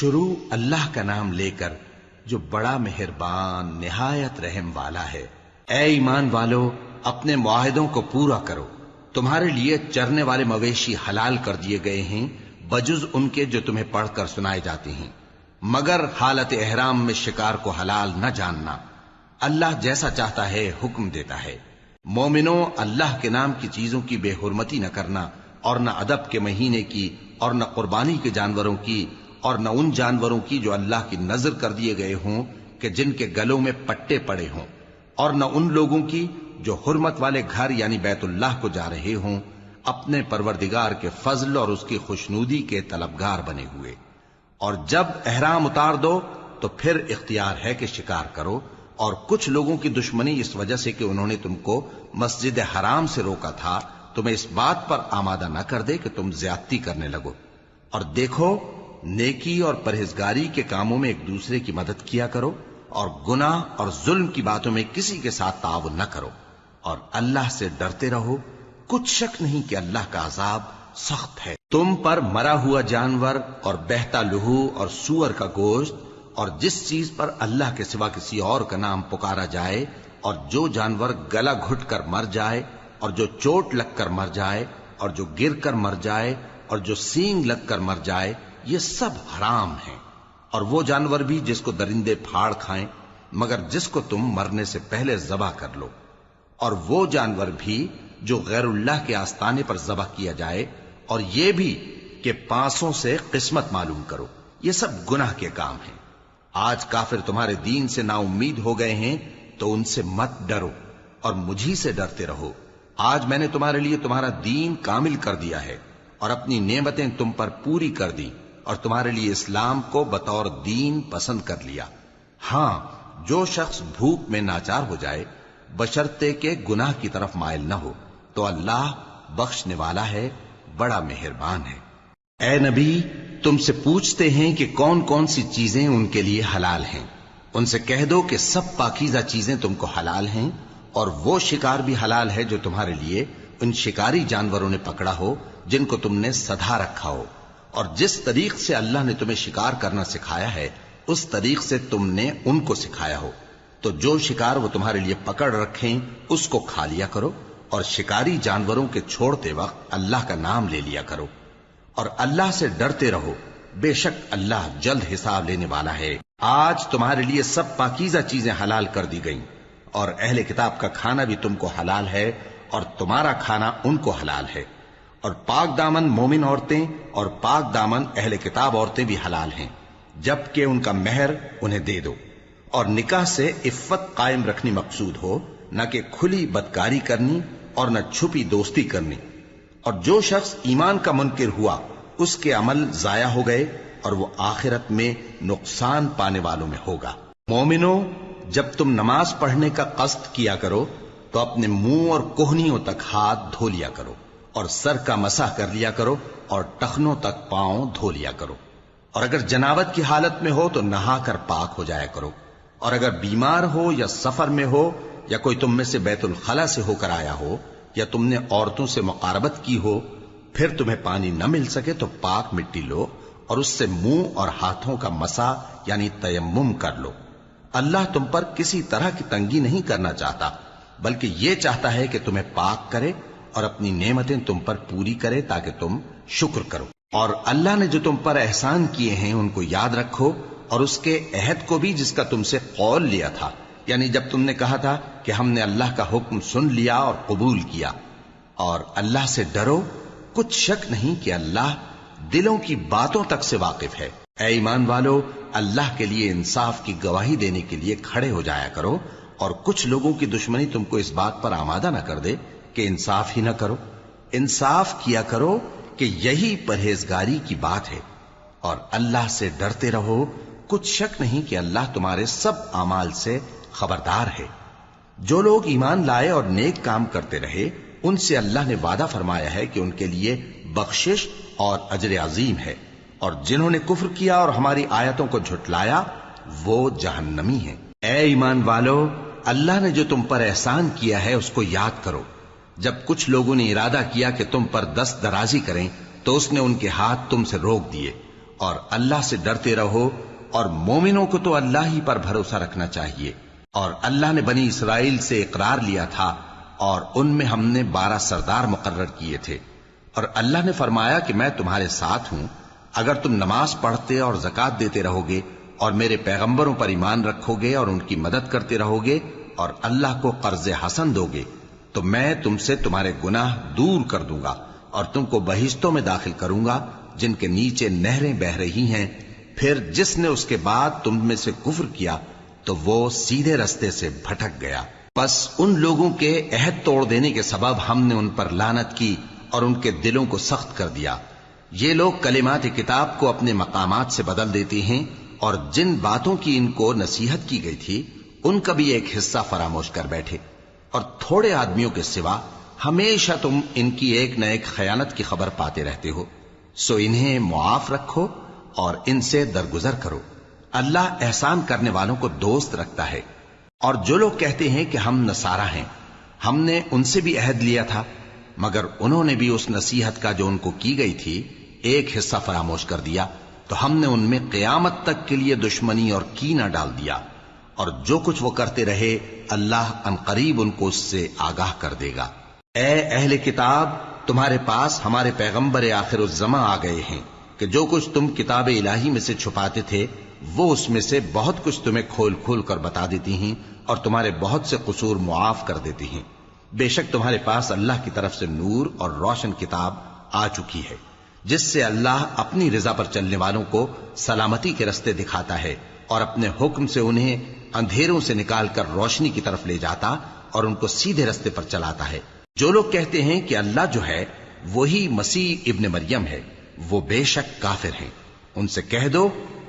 شروع اللہ کا نام لے کر جو بڑا مہربان نہایت رحم والا ہے۔ اے ایمان والو، اپنے معاہدوں کو پورا کرو۔ تمہارے لیے چرنے والے مویشی حلال کر دیے گئے ہیں بجز ان کے جو تمہیں پڑھ کر سنائے جاتے ہیں، مگر حالت احرام میں شکار کو حلال نہ جاننا۔ اللہ جیسا چاہتا ہے حکم دیتا ہے۔ مومنوں، اللہ کے نام کی چیزوں کی بے حرمتی نہ کرنا، اور نہ ادب کے مہینے کی، اور نہ قربانی کے جانوروں کی، اور نہ ان جانوروں کی جو اللہ کی نذر کر دیے گئے ہوں کہ جن کے گلوں میں پٹے پڑے ہوں، اور نہ ان لوگوں کی جو حرمت والے گھر یعنی بیت اللہ کو جا رہے ہوں اپنے پروردگار کے فضل اور اس کی خوشنودی کے طلبگار بنے ہوئے۔ اور جب احرام اتار دو تو پھر اختیار ہے کہ شکار کرو، اور کچھ لوگوں کی دشمنی اس وجہ سے کہ انہوں نے تم کو مسجد حرام سے روکا تھا تمہیں اس بات پر آمادہ نہ کر دے کہ تم زیادتی کرنے لگو۔ اور دیکھو، نیکی اور پرہیزگاری کے کاموں میں ایک دوسرے کی مدد کیا کرو، اور گناہ اور ظلم کی باتوں میں کسی کے ساتھ تعاون نہ کرو، اور اللہ سے ڈرتے رہو۔ کچھ شک نہیں کہ اللہ کا عذاب سخت ہے۔ تم پر مرا ہوا جانور اور بہتا لہو اور سور کا گوشت اور جس چیز پر اللہ کے سوا کسی اور کا نام پکارا جائے، اور جو جانور گلا گھٹ کر مر جائے، اور جو چوٹ لگ کر مر جائے، اور جو گر کر مر جائے، اور جو سینگ لگ کر مر جائے، یہ سب حرام ہیں۔ اور وہ جانور بھی جس کو درندے پھاڑ کھائیں، مگر جس کو تم مرنے سے پہلے ذبح کر لو، اور وہ جانور بھی جو غیر اللہ کے آستانے پر ذبح کیا جائے، اور یہ بھی کہ پانسوں سے قسمت معلوم کرو، یہ سب گناہ کے کام ہیں۔ آج کافر تمہارے دین سے نا امید ہو گئے ہیں تو ان سے مت ڈرو اور مجھی سے ڈرتے رہو۔ آج میں نے تمہارے لیے تمہارا دین کامل کر دیا ہے اور اپنی نعمتیں تم پر پوری کر دی، اور تمہارے لیے اسلام کو بطور دین پسند کر لیا۔ ہاں، جو شخص بھوک میں ناچار ہو جائے بشرطے کہ گناہ کی طرف مائل نہ ہو تو اللہ بخشنے والا ہے، بڑا مہربان ہے۔ اے نبی، تم سے پوچھتے ہیں کہ کون کون سی چیزیں ان کے لیے حلال ہیں۔ ان سے کہہ دو کہ سب پاکیزہ چیزیں تم کو حلال ہیں، اور وہ شکار بھی حلال ہے جو تمہارے لیے ان شکاری جانوروں نے پکڑا ہو جن کو تم نے سدھا رکھا ہو، اور جس طریق سے اللہ نے تمہیں شکار کرنا سکھایا ہے اس طریق سے تم نے ان کو سکھایا ہو۔ تو جو شکار وہ تمہارے لیے پکڑ رکھیں اس کو کھا لیا کرو، اور شکاری جانوروں کے چھوڑتے وقت اللہ کا نام لے لیا کرو، اور اللہ سے ڈرتے رہو، بے شک اللہ جلد حساب لینے والا ہے۔ آج تمہارے لیے سب پاکیزہ چیزیں حلال کر دی گئیں، اور اہل کتاب کا کھانا بھی تم کو حلال ہے اور تمہارا کھانا ان کو حلال ہے، اور پاک دامن مومن عورتیں اور پاک دامن اہل کتاب عورتیں بھی حلال ہیں، جبکہ ان کا مہر انہیں دے دو۔ اور نکاح سے عفت قائم رکھنی مقصود ہو، نہ کہ کھلی بدکاری کرنی اور نہ چھپی دوستی کرنی۔ اور جو شخص ایمان کا منکر ہوا اس کے عمل ضائع ہو گئے اور وہ آخرت میں نقصان پانے والوں میں ہوگا۔ مومنوں، جب تم نماز پڑھنے کا قصد کیا کرو تو اپنے منہ اور کوہنیوں تک ہاتھ دھو لیا کرو، اور سر کا مسح کر لیا کرو، اور ٹخنوں تک پاؤں دھو لیا کرو، اور اگر جنابت کی حالت میں ہو تو نہا کر پاک ہو جایا کرو، اور اگر بیمار ہو یا سفر میں ہو یا کوئی تم میں سے بیت الخلا سے ہو کر آیا ہو یا تم نے عورتوں سے مقاربت کی ہو، پھر تمہیں پانی نہ مل سکے تو پاک مٹی لو اور اس سے منہ اور ہاتھوں کا مسح یعنی تیمم کر لو۔ اللہ تم پر کسی طرح کی تنگی نہیں کرنا چاہتا، بلکہ یہ چاہتا ہے کہ تمہیں پاک کرے اور اپنی نعمتیں تم پر پوری کرے تاکہ تم شکر کرو۔ اور اللہ نے جو تم پر احسان کیے ہیں ان کو یاد رکھو، اور اس کے عہد کو بھی جس کا تم سے قول لیا تھا، یعنی جب تم نے کہا تھا کہ ہم نے اللہ کا حکم سن لیا اور قبول کیا۔ اور اللہ سے ڈرو، کچھ شک نہیں کہ اللہ دلوں کی باتوں تک سے واقف ہے۔ اے ایمان والو، اللہ کے لیے انصاف کی گواہی دینے کے لیے کھڑے ہو جایا کرو، اور کچھ لوگوں کی دشمنی تم کو اس بات پر آمادہ نہ کر دے کہ انصاف ہی نہ کرو۔ انصاف کیا کرو کہ یہی پرہیزگاری کی بات ہے، اور اللہ سے ڈرتے رہو، کچھ شک نہیں کہ اللہ تمہارے سب اعمال سے خبردار ہے۔ جو لوگ ایمان لائے اور نیک کام کرتے رہے ان سے اللہ نے وعدہ فرمایا ہے کہ ان کے لیے بخشش اور اجر عظیم ہے، اور جنہوں نے کفر کیا اور ہماری آیتوں کو جھٹلایا وہ جہنمی ہیں۔ اے ایمان والو، اللہ نے جو تم پر احسان کیا ہے اس کو یاد کرو۔ جب کچھ لوگوں نے ارادہ کیا کہ تم پر دست درازی کریں تو اس نے ان کے ہاتھ تم سے روک دیے، اور اللہ سے ڈرتے رہو، اور مومنوں کو تو اللہ ہی پر بھروسہ رکھنا چاہیے۔ اور اللہ نے بنی اسرائیل سے اقرار لیا تھا، اور ان میں ہم نے 12 سردار مقرر کیے تھے، اور اللہ نے فرمایا کہ میں تمہارے ساتھ ہوں، اگر تم نماز پڑھتے اور زکوٰۃ دیتے رہو گے اور میرے پیغمبروں پر ایمان رکھو گے اور ان کی مدد کرتے رہو گے اور اللہ کو قرض حسن دو گے، تو میں تم سے تمہارے گناہ دور کر دوں گا اور تم کو بہشتوں میں داخل کروں گا جن کے نیچے نہریں بہ رہی ہیں۔ پھر جس نے اس کے بعد تم میں سے کفر کیا تو وہ سیدھے رستے سے بھٹک گیا۔ پس ان لوگوں کے عہد توڑ دینے کے سبب ہم نے ان پر لعنت کی اور ان کے دلوں کو سخت کر دیا۔ یہ لوگ کلمات کتاب کو اپنے مقامات سے بدل دیتے ہیں، اور جن باتوں کی ان کو نصیحت کی گئی تھی ان کا بھی ایک حصہ فراموش کر بیٹھے، اور تھوڑے آدمیوں کے سوا ہمیشہ تم ان کی ایک نہ ایک خیانت کی خبر پاتے رہتے ہو، سو انہیں معاف رکھو اور ان سے درگزر کرو۔ اللہ احسان کرنے والوں کو دوست رکھتا ہے۔ اور جو لوگ کہتے ہیں کہ ہم نصارہ ہیں، ہم نے ان سے بھی عہد لیا تھا، مگر انہوں نے بھی اس نصیحت کا جو ان کو کی گئی تھی ایک حصہ فراموش کر دیا، تو ہم نے ان میں قیامت تک کے لیے دشمنی اور کینہ ڈال دیا، اور جو کچھ وہ کرتے رہے اللہ عنقریب ان کو اس سے آگاہ کر دے گا۔ اے اہل کتاب، تمہارے پاس ہمارے پیغمبر آخر الزماں آ گئے ہیں کہ جو کچھ تم کتاب الہی میں سے چھپاتے تھے وہ اس میں سے بہت کچھ تمہیں کھول کھول کر بتا دیتی ہیں اور تمہارے بہت سے قصور معاف کر دیتی ہیں۔ بے شک تمہارے پاس اللہ کی طرف سے نور اور روشن کتاب آ چکی ہے، جس سے اللہ اپنی رضا پر چلنے والوں کو سلامتی کے رستے دکھاتا ہے اور اپنے حکم سے انہیں اندھیروں سے نکال کر روشنی کی طرف لے جاتا اور ان کو سیدھے رستے پر چلاتا ہے۔ جو لوگ کہتے ہیں کہ اللہ جو ہے وہی مسیح ابن مریم ہے، وہ بے شک کافر ہیں۔ ان سے کہہ دو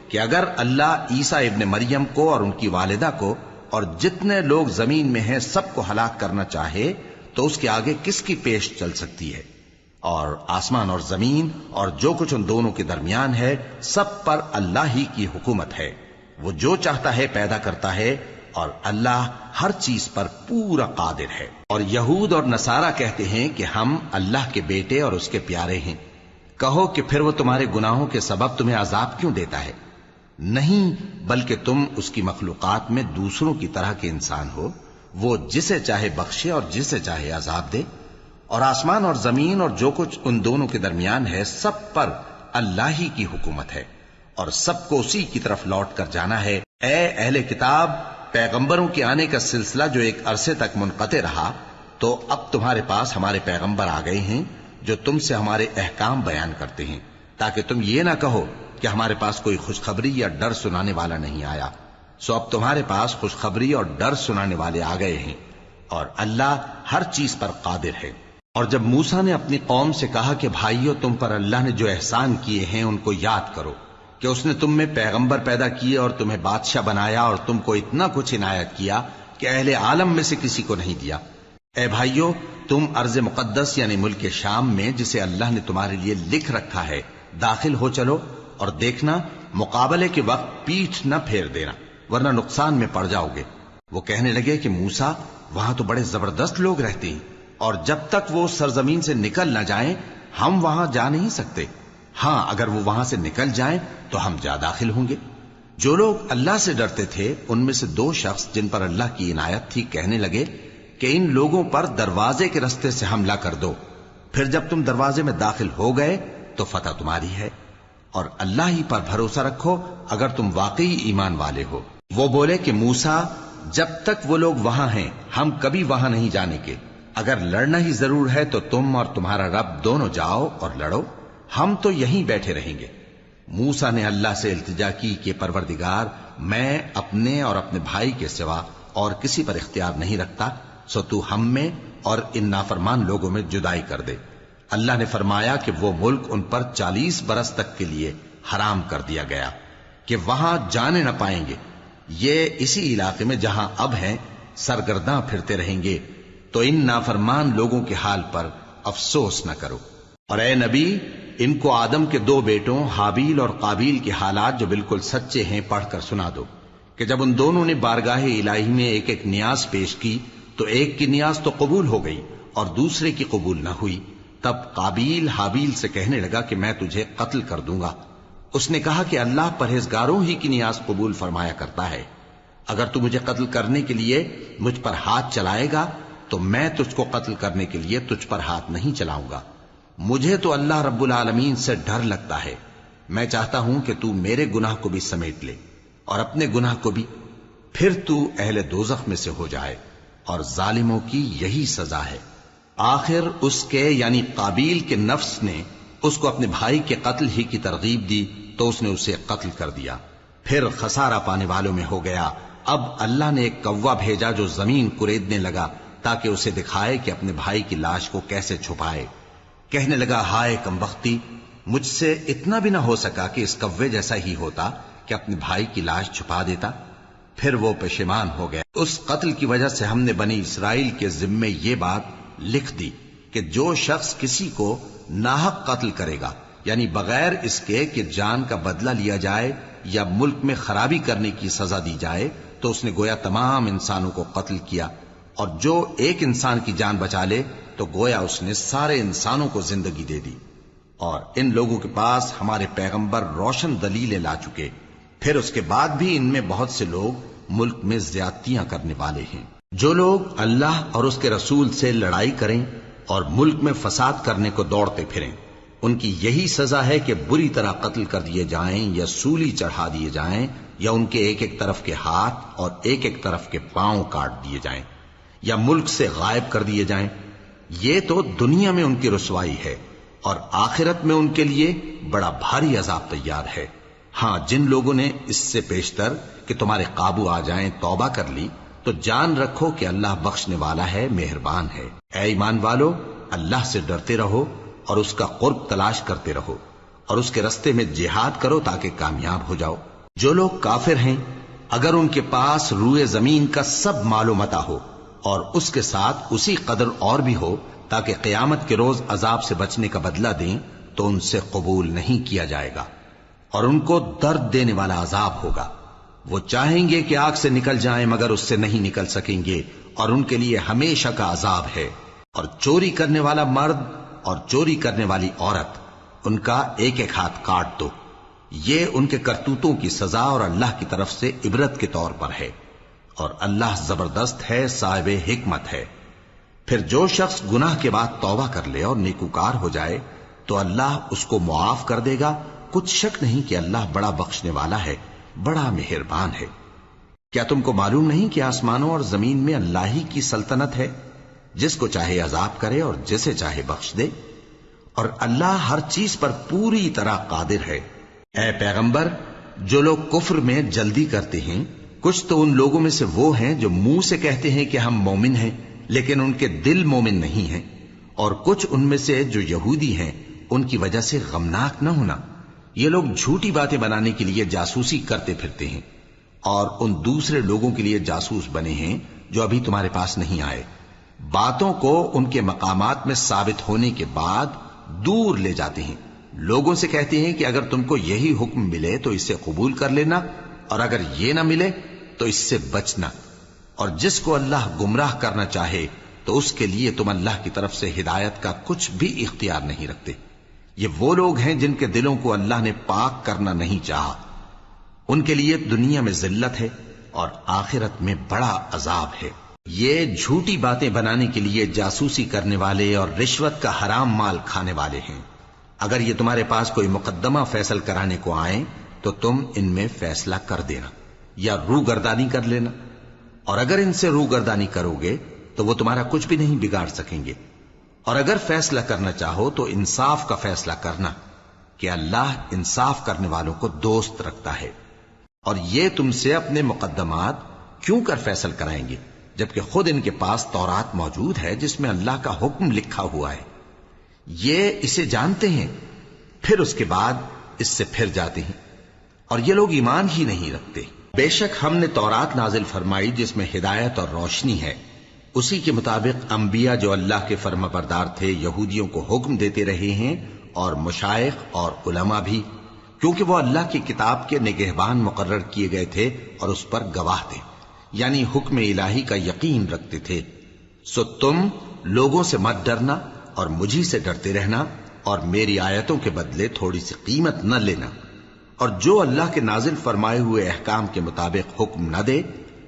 کہ اگر اللہ عیسیٰ ابن مریم کو اور ان کی والدہ کو اور جتنے لوگ زمین میں ہیں سب کو ہلاک کرنا چاہے تو اس کے آگے کس کی پیش چل سکتی ہے؟ اور آسمان اور زمین اور جو کچھ ان دونوں کے درمیان ہے سب پر اللہ ہی کی حکومت ہے۔ وہ جو چاہتا ہے پیدا کرتا ہے، اور اللہ ہر چیز پر پورا قادر ہے۔ اور یہود اور نصارہ کہتے ہیں کہ ہم اللہ کے بیٹے اور اس کے پیارے ہیں۔ کہو کہ پھر وہ تمہارے گناہوں کے سبب تمہیں عذاب کیوں دیتا ہے؟ نہیں، بلکہ تم اس کی مخلوقات میں دوسروں کی طرح کے انسان ہو، وہ جسے چاہے بخشے اور جسے چاہے عذاب دے۔ اور آسمان اور زمین اور جو کچھ ان دونوں کے درمیان ہے سب پر اللہ ہی کی حکومت ہے، اور سب کو اسی کی طرف لوٹ کر جانا ہے۔ اے اہل کتاب، پیغمبروں کے آنے کا سلسلہ جو ایک عرصے تک منقطع رہا، تو اب تمہارے پاس ہمارے پیغمبر آ گئے ہیں جو تم سے ہمارے احکام بیان کرتے ہیں، تاکہ تم یہ نہ کہو کہ ہمارے پاس کوئی خوشخبری یا ڈر سنانے والا نہیں آیا۔ سو اب تمہارے پاس خوشخبری اور ڈر سنانے والے آ گئے ہیں، اور اللہ ہر چیز پر قادر ہے۔ اور جب موسیٰ نے اپنی قوم سے کہا کہ بھائیو، تم پر اللہ نے جو احسان کیے ہیں ان کو یاد کرو، کہ اس نے تم میں پیغمبر پیدا کیے اور تمہیں بادشاہ بنایا اور تم کو اتنا کچھ عنایت کیا کہ اہل عالم میں سے کسی کو نہیں دیا۔ اے بھائیو، تم ارض مقدس یعنی ملک شام میں جسے اللہ نے تمہارے لیے لکھ رکھا ہے داخل ہو چلو، اور دیکھنا مقابلے کے وقت پیٹھ نہ پھیر دینا ورنہ نقصان میں پڑ جاؤ گے۔ وہ کہنے لگے کہ موسیٰ، وہاں تو بڑے زبردست لوگ رہتے ہیں، اور جب تک وہ سرزمین سے نکل نہ جائیں ہم وہاں جا نہیں سکتے۔ ہاں، اگر وہ وہاں سے نکل جائیں تو ہم جا داخل ہوں گے۔ جو لوگ اللہ سے ڈرتے تھے ان میں سے 2 شخص جن پر اللہ کی عنایت تھی کہنے لگے کہ ان لوگوں پر دروازے کے رستے سے حملہ کر دو، پھر جب تم دروازے میں داخل ہو گئے تو فتح تمہاری ہے، اور اللہ ہی پر بھروسہ رکھو اگر تم واقعی ایمان والے ہو۔ وہ بولے کہ موسیٰ، جب تک وہ لوگ وہاں ہیں ہم کبھی وہاں نہیں جانے کے، اگر لڑنا ہی ضرور ہے تو تم اور تمہارا رب دونوں جاؤ اور لڑو، ہم تو یہیں بیٹھے رہیں گے۔ موسیٰ نے اللہ سے التجا کی کہ پروردگار، میں اپنے اور اپنے بھائی کے سوا اور کسی پر اختیار نہیں رکھتا، سو تو ہم میں اور ان نافرمان لوگوں میں جدائی کر دے۔ اللہ نے فرمایا کہ وہ ملک ان پر 40 برس تک کے لیے حرام کر دیا گیا کہ وہاں جانے نہ پائیں گے۔ یہ اسی علاقے میں جہاں اب ہیں سرگرداں پھرتے رہیں گے، تو ان نافرمان لوگوں کے حال پر افسوس نہ کرو۔ اور اے نبی، ان کو آدم کے 2 بیٹوں حابیل اور قابیل کے حالات جو بالکل سچے ہیں پڑھ کر سنا دو، کہ جب ان دونوں نے بارگاہ الہی میں ایک ایک نیاز پیش کی تو ایک کی نیاز تو قبول ہو گئی اور دوسرے کی قبول نہ ہوئی۔ تب قابیل حابیل سے کہنے لگا کہ میں تجھے قتل کر دوں گا، اس نے کہا کہ اللہ پرہیزگاروں ہی کی نیاز قبول فرمایا کرتا ہے. اگر تو مجھے قتل کرنے کے لیے مجھ پر ہاتھ چلائے گا تو میں تجھ کو قتل کرنے کے لیے تجھ پر ہاتھ نہیں چلاؤں گا. مجھے تو اللہ رب العالمین سے ڈر لگتا ہے. میں چاہتا ہوں کہ تو میرے گناہ کو بھی سمیٹ لے اور اپنے گناہ کو بھی، پھر تو اہل دوزخ میں سے ہو جائے، اور ظالموں کی یہی سزا ہے. آخر اس کے یعنی قابیل کے نفس نے اس کو اپنے بھائی کے قتل ہی کی ترغیب دی تو اس نے اسے قتل کر دیا. پھر خسارہ پانے والوں میں ہو گیا. اب اللہ نے ایک کوا بھیجا جو زمین کریدنے لگا تاکہ اسے دکھائے کہ اپنے بھائی کی لاش کو کیسے چھپائے. کہنے لگا، ہائے کمبختی، مجھ سے اتنا بھی نہ ہو سکا کہ اس کوے جیسا ہی ہوتا کہ اپنے بھائی کی لاش چھپا دیتا. پھر وہ پشیمان ہو گیا. اس قتل کی وجہ سے ہم نے بنی اسرائیل کے ذمے یہ بات لکھ دی کہ جو شخص کسی کو ناحق قتل کرے گا، یعنی بغیر اس کے کہ جان کا بدلہ لیا جائے یا ملک میں خرابی کرنے کی سزا دی جائے، تو اس نے گویا تمام انسانوں کو قتل کیا. اور جو ایک انسان کی جان بچا لے تو گویا اس نے سارے انسانوں کو زندگی دے دی. اور ان لوگوں کے پاس ہمارے پیغمبر روشن دلیلیں لا چکے، پھر اس کے بعد بھی ان میں بہت سے لوگ ملک میں زیادتیاں کرنے والے ہیں. جو لوگ اللہ اور اس کے رسول سے لڑائی کریں اور ملک میں فساد کرنے کو دوڑتے پھریں، ان کی یہی سزا ہے کہ بری طرح قتل کر دیے جائیں یا سولی چڑھا دیے جائیں، یا ان کے ایک ایک طرف کے ہاتھ اور ایک ایک طرف کے پاؤں کاٹ دیے جائیں، یا ملک سے غائب کر دیے جائیں. یہ تو دنیا میں ان کی رسوائی ہے، اور آخرت میں ان کے لیے بڑا بھاری عذاب تیار ہے. ہاں، جن لوگوں نے اس سے پیشتر کہ تمہارے قابو آ جائیں توبہ کر لی تو جان رکھو کہ اللہ بخشنے والا ہے، مہربان ہے. اے ایمان والو، اللہ سے ڈرتے رہو اور اس کا قرب تلاش کرتے رہو، اور اس کے رستے میں جہاد کرو تاکہ کامیاب ہو جاؤ. جو لوگ کافر ہیں، اگر ان کے پاس روئے زمین کا سب مال و متاع ہو اور اس کے ساتھ اسی قدر اور بھی ہو تاکہ قیامت کے روز عذاب سے بچنے کا بدلہ دیں، تو ان سے قبول نہیں کیا جائے گا، اور ان کو درد دینے والا عذاب ہوگا. وہ چاہیں گے کہ آگ سے نکل جائیں مگر اس سے نہیں نکل سکیں گے، اور ان کے لیے ہمیشہ کا عذاب ہے. اور چوری کرنے والا مرد اور چوری کرنے والی عورت، ان کا ایک ایک ہاتھ کاٹ دو. یہ ان کے کرتوتوں کی سزا اور اللہ کی طرف سے عبرت کے طور پر ہے، اور اللہ زبردست ہے، صاحب حکمت ہے. پھر جو شخص گناہ کے بعد توبہ کر لے اور نیکوکار ہو جائے تو اللہ اس کو معاف کر دے گا. کچھ شک نہیں کہ اللہ بڑا بخشنے والا ہے، بڑا مہربان ہے. کیا تم کو معلوم نہیں کہ آسمانوں اور زمین میں اللہ ہی کی سلطنت ہے، جس کو چاہے عذاب کرے اور جسے چاہے بخش دے، اور اللہ ہر چیز پر پوری طرح قادر ہے. اے پیغمبر، جو لوگ کفر میں جلدی کرتے ہیں، کچھ تو ان لوگوں میں سے وہ ہیں جو منہ سے کہتے ہیں کہ ہم مومن ہیں لیکن ان کے دل مومن نہیں ہیں، اور کچھ ان میں سے جو یہودی ہیں، ان کی وجہ سے غمناک نہ ہونا. یہ لوگ جھوٹی باتیں بنانے کے لیے جاسوسی کرتے پھرتے ہیں، اور ان دوسرے لوگوں کے لیے جاسوس بنے ہیں جو ابھی تمہارے پاس نہیں آئے. باتوں کو ان کے مقامات میں ثابت ہونے کے بعد دور لے جاتے ہیں. لوگوں سے کہتے ہیں کہ اگر تم کو یہی حکم ملے تو اسے قبول کر لینا، اور اگر یہ نہ ملے تو اس سے بچنا. اور جس کو اللہ گمراہ کرنا چاہے تو اس کے لیے تم اللہ کی طرف سے ہدایت کا کچھ بھی اختیار نہیں رکھتے. یہ وہ لوگ ہیں جن کے دلوں کو اللہ نے پاک کرنا نہیں چاہا. ان کے لیے دنیا میں ذلت ہے اور آخرت میں بڑا عذاب ہے. یہ جھوٹی باتیں بنانے کے لیے جاسوسی کرنے والے اور رشوت کا حرام مال کھانے والے ہیں. اگر یہ تمہارے پاس کوئی مقدمہ فیصل کرانے کو آئیں تو تم ان میں فیصلہ کر دینا یا روگردانی کر لینا، اور اگر ان سے روگردانی کرو گے تو وہ تمہارا کچھ بھی نہیں بگاڑ سکیں گے. اور اگر فیصلہ کرنا چاہو تو انصاف کا فیصلہ کرنا، کہ اللہ انصاف کرنے والوں کو دوست رکھتا ہے. اور یہ تم سے اپنے مقدمات کیوں کر فیصل کرائیں گے جبکہ خود ان کے پاس تورات موجود ہے جس میں اللہ کا حکم لکھا ہوا ہے. یہ اسے جانتے ہیں، پھر اس کے بعد اس سے پھر جاتے ہیں، اور یہ لوگ ایمان ہی نہیں رکھتے. بے شک ہم نے تورات نازل فرمائی جس میں ہدایت اور روشنی ہے. اسی کے مطابق انبیاء جو اللہ کے فرما بردار تھے یہودیوں کو حکم دیتے رہے ہیں، اور مشائخ اور علماء بھی، کیونکہ وہ اللہ کی کتاب کے نگہبان مقرر کیے گئے تھے اور اس پر گواہ تھے، یعنی حکم الہی کا یقین رکھتے تھے. سو تم لوگوں سے مت ڈرنا اور مجھی سے ڈرتے رہنا، اور میری آیتوں کے بدلے تھوڑی سی قیمت نہ لینا. اور جو اللہ کے نازل فرمائے ہوئے احکام کے مطابق حکم نہ دے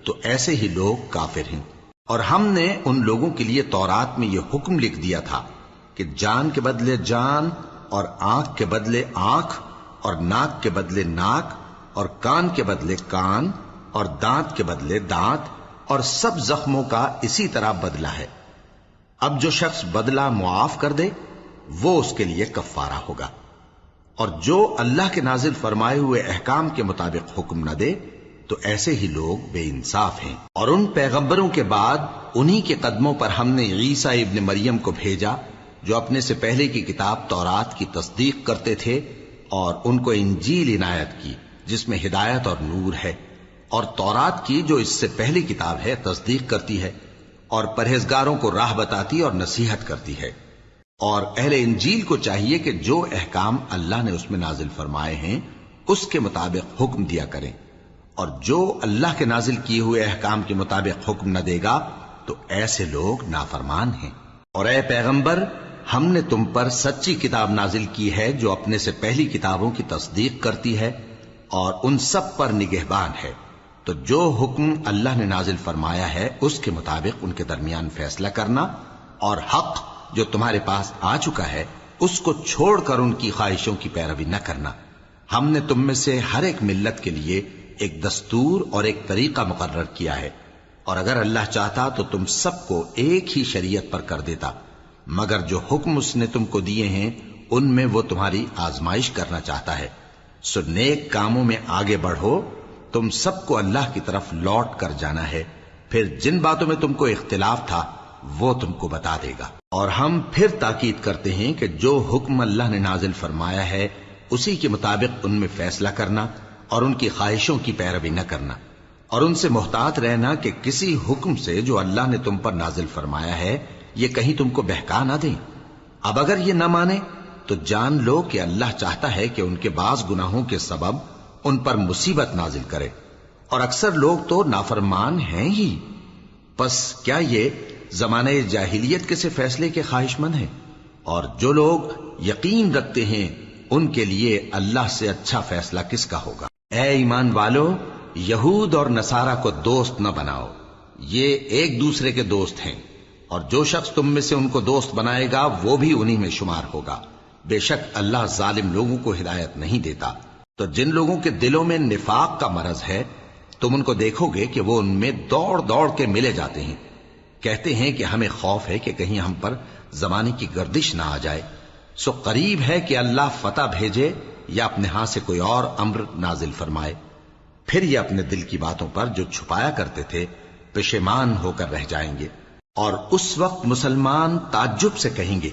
تو ایسے ہی لوگ کافر ہیں۔ اور ہم نے ان لوگوں کے لیے تورات میں یہ حکم لکھ دیا تھا کہ جان کے بدلے جان، اور آنکھ کے بدلے آنکھ، اور ناک کے بدلے ناک، اور کان کے بدلے کان، اور دانت کے بدلے دانت، اور سب زخموں کا اسی طرح بدلہ ہے۔ اب جو شخص بدلہ معاف کر دے وہ اس کے لیے کفارہ ہوگا، اور جو اللہ کے نازل فرمائے ہوئے احکام کے مطابق حکم نہ دے تو ایسے ہی لوگ بے انصاف ہیں۔ اور ان پیغمبروں کے بعد انہی کے قدموں پر ہم نے عیسیٰ ابن مریم کو بھیجا جو اپنے سے پہلے کی کتاب تورات کی تصدیق کرتے تھے، اور ان کو انجیل عنایت کی جس میں ہدایت اور نور ہے، اور تورات کی جو اس سے پہلی کتاب ہے تصدیق کرتی ہے، اور پرہیزگاروں کو راہ بتاتی اور نصیحت کرتی ہے۔ اور اہل انجیل کو چاہیے کہ جو احکام اللہ نے اس میں نازل فرمائے ہیں اس کے مطابق حکم دیا کریں، اور جو اللہ کے نازل کیے ہوئے احکام کے مطابق حکم نہ دے گا تو ایسے لوگ نافرمان ہیں۔ اور اے پیغمبر، ہم نے تم پر سچی کتاب نازل کی ہے جو اپنے سے پہلی کتابوں کی تصدیق کرتی ہے اور ان سب پر نگہبان ہے، تو جو حکم اللہ نے نازل فرمایا ہے اس کے مطابق ان کے درمیان فیصلہ کرنا، اور حق جو تمہارے پاس آ چکا ہے اس کو چھوڑ کر ان کی خواہشوں کی پیروی نہ کرنا۔ ہم نے تم میں سے ہر ایک ملت کے لیے ایک دستور اور ایک طریقہ مقرر کیا ہے، اور اگر اللہ چاہتا تو تم سب کو ایک ہی شریعت پر کر دیتا، مگر جو حکم اس نے تم کو دیے ہیں ان میں وہ تمہاری آزمائش کرنا چاہتا ہے۔ سو نیک کاموں میں آگے بڑھو، تم سب کو اللہ کی طرف لوٹ کر جانا ہے، پھر جن باتوں میں تم کو اختلاف تھا وہ تم کو بتا دے گا۔ اور ہم پھر تاکید کرتے ہیں کہ جو حکم اللہ نے نازل فرمایا ہے اسی کے مطابق ان میں فیصلہ کرنا، اور ان کی خواہشوں کی پیروی نہ کرنا، اور ان سے محتاط رہنا کہ کسی حکم سے جو اللہ نے تم پر نازل فرمایا ہے یہ کہیں تم کو بہکا نہ دیں۔ اب اگر یہ نہ مانے تو جان لو کہ اللہ چاہتا ہے کہ ان کے بعض گناہوں کے سبب ان پر مصیبت نازل کرے، اور اکثر لوگ تو نافرمان ہیں ہی۔ پس کیا یہ زمانہ جاہلیت کے سے فیصلے کے خواہش مند ہیں؟ اور جو لوگ یقین رکھتے ہیں ان کے لیے اللہ سے اچھا فیصلہ کس کا ہوگا؟ اے ایمان والو، یہود اور نصارہ کو دوست نہ بناؤ، یہ ایک دوسرے کے دوست ہیں، اور جو شخص تم میں سے ان کو دوست بنائے گا وہ بھی انہی میں شمار ہوگا۔ بے شک اللہ ظالم لوگوں کو ہدایت نہیں دیتا۔ تو جن لوگوں کے دلوں میں نفاق کا مرض ہے تم ان کو دیکھو گے کہ وہ ان میں دوڑ دوڑ کے ملے جاتے ہیں، کہتے ہیں کہ ہمیں خوف ہے کہ کہیں ہم پر زمانے کی گردش نہ آ جائے۔ سو قریب ہے کہ اللہ فتح بھیجے یا اپنے ہاں سے کوئی اور امر نازل فرمائے، پھر یہ اپنے دل کی باتوں پر جو چھپایا کرتے تھے پشیمان ہو کر رہ جائیں گے۔ اور اس وقت مسلمان تعجب سے کہیں گے